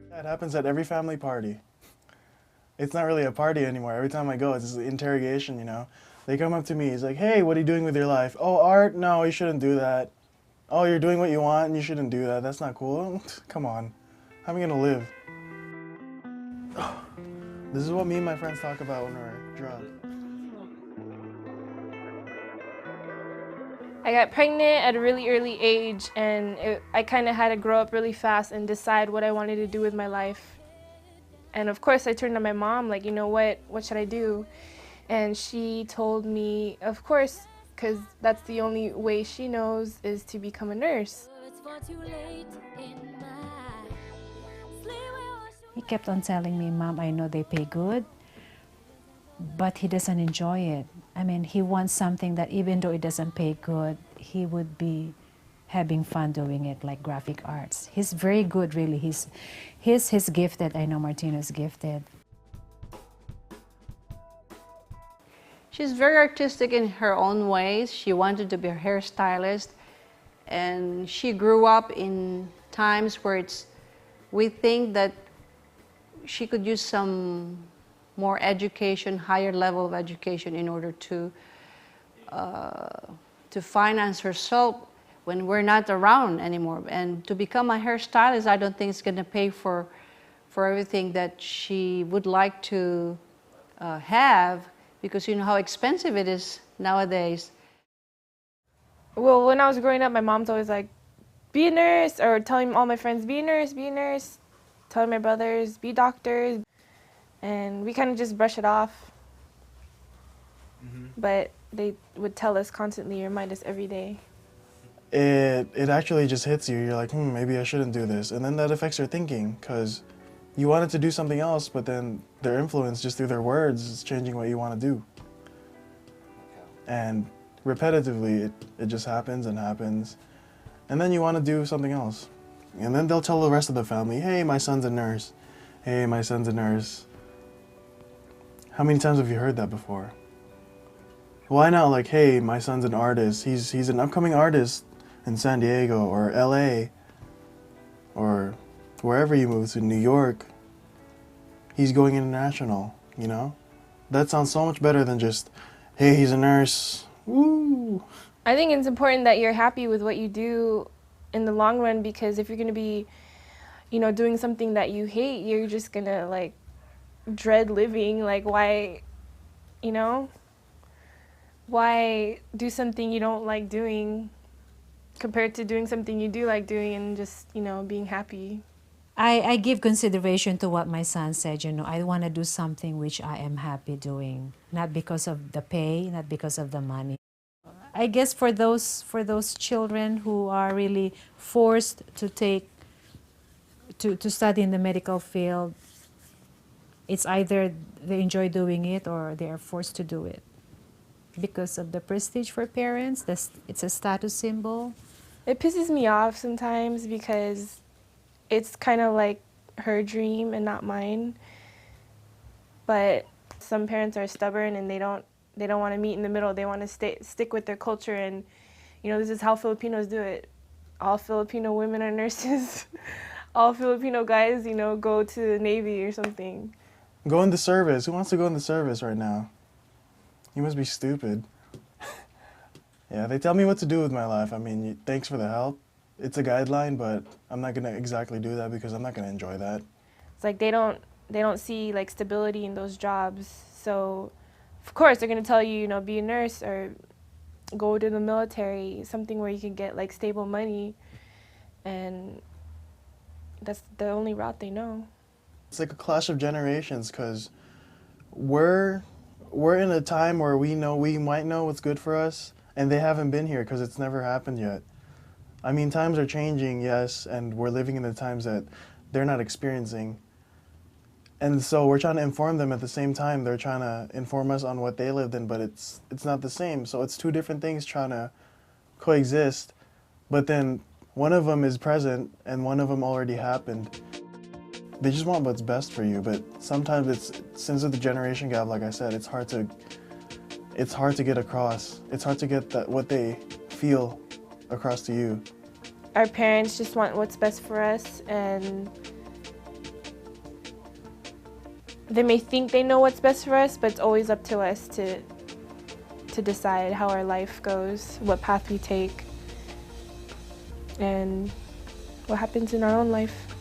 It happens at every family party. It's not really a party anymore. Every time I go, it's just an interrogation, you know. They come up to me, he's like, hey, what are you doing with your life? Oh, art? No, you shouldn't do that. Oh, you're doing what you want and you shouldn't do that. That's not cool. Come on. How am I gonna live? This is what me and my friends talk about when we're drunk. I got pregnant at a really early age, and I kind of had to grow up really fast and decide what I wanted to do with my life. And of course, I turned to my mom, like, you know what should I do? And she told me, of course, because that's the only way she knows, is to become a nurse. He kept on telling me, Mom, I know they pay good, but he doesn't enjoy it. I mean, he wants something that even though it doesn't pay good, he would be having fun doing it, like graphic arts. He's very good, really. He's gifted. I know Martino's gifted. She's very artistic in her own ways. She wanted to be a hairstylist, and she grew up in times where we think that she could use some more education, higher level of education, in order to finance herself when we're not around anymore. And to become a hairstylist, I don't think it's going to pay for everything that she would like to have, because you know how expensive it is nowadays. Well, when I was growing up, my mom's always like, be a nurse, or telling all my friends, be a nurse, be a nurse. Telling my brothers, be doctors. And we kind of just brush it off. But they would tell us constantly, remind us every day. It actually just hits you. You're like, maybe I shouldn't do this. And then that affects your thinking, because you wanted to do something else, but then their influence, just through their words, is changing what you want to do. And repetitively, it just happens and happens. And then you want to do something else. And then they'll tell the rest of the family, hey, my son's a nurse. Hey, my son's a nurse. How many times have you heard that before? Why not like, hey, my son's an artist. He's an upcoming artist in San Diego or LA or wherever you move to, New York. He's going international, you know? That sounds so much better than just, hey, he's a nurse. Woo! I think it's important that you're happy with what you do in the long run, because if you're going to be, you know, doing something that you hate, you're just going to, like, dread living. Like, why, you know? Why do something you don't like doing compared to doing something you do like doing and just, you know, being happy? I give consideration to what my son said, you know, I want to do something which I am happy doing, not because of the pay, not because of the money. I guess for those children who are really forced to study in the medical field, it's either they enjoy doing it or they are forced to do it. Because of the prestige for parents, it's a status symbol. It pisses me off sometimes because it's kind of like her dream and not mine. But some parents are stubborn and they don't want to meet in the middle. They want to stick with their culture, and you know, this is how Filipinos do it. All Filipino women are nurses. All Filipino guys, you know, go to the Navy or something. Go in the service. Who wants to go in the service right now? You must be stupid. Yeah, they tell me what to do with my life. I mean, thanks for the help. It's a guideline, but I'm not gonna exactly do that because I'm not gonna enjoy that. It's like they don't see like stability in those jobs. So of course they're gonna tell you, you know, be a nurse or go to the military, something where you can get like stable money, and that's the only route they know. It's like a clash of generations, because we're in a time where we might know what's good for us, and they haven't been here because it's never happened yet. I mean, times are changing, yes, and we're living in the times that they're not experiencing. And so we're trying to inform them at the same time. They're trying to inform us on what they lived in, but it's not the same. So it's two different things trying to coexist. But then one of them is present and one of them already happened. They just want what's best for you, but sometimes since of the generation gap, like I said, it's hard to get across. It's hard to get what they feel across to you. Our parents just want what's best for us, and they may think they know what's best for us, but it's always up to us to decide how our life goes, what path we take, and what happens in our own life.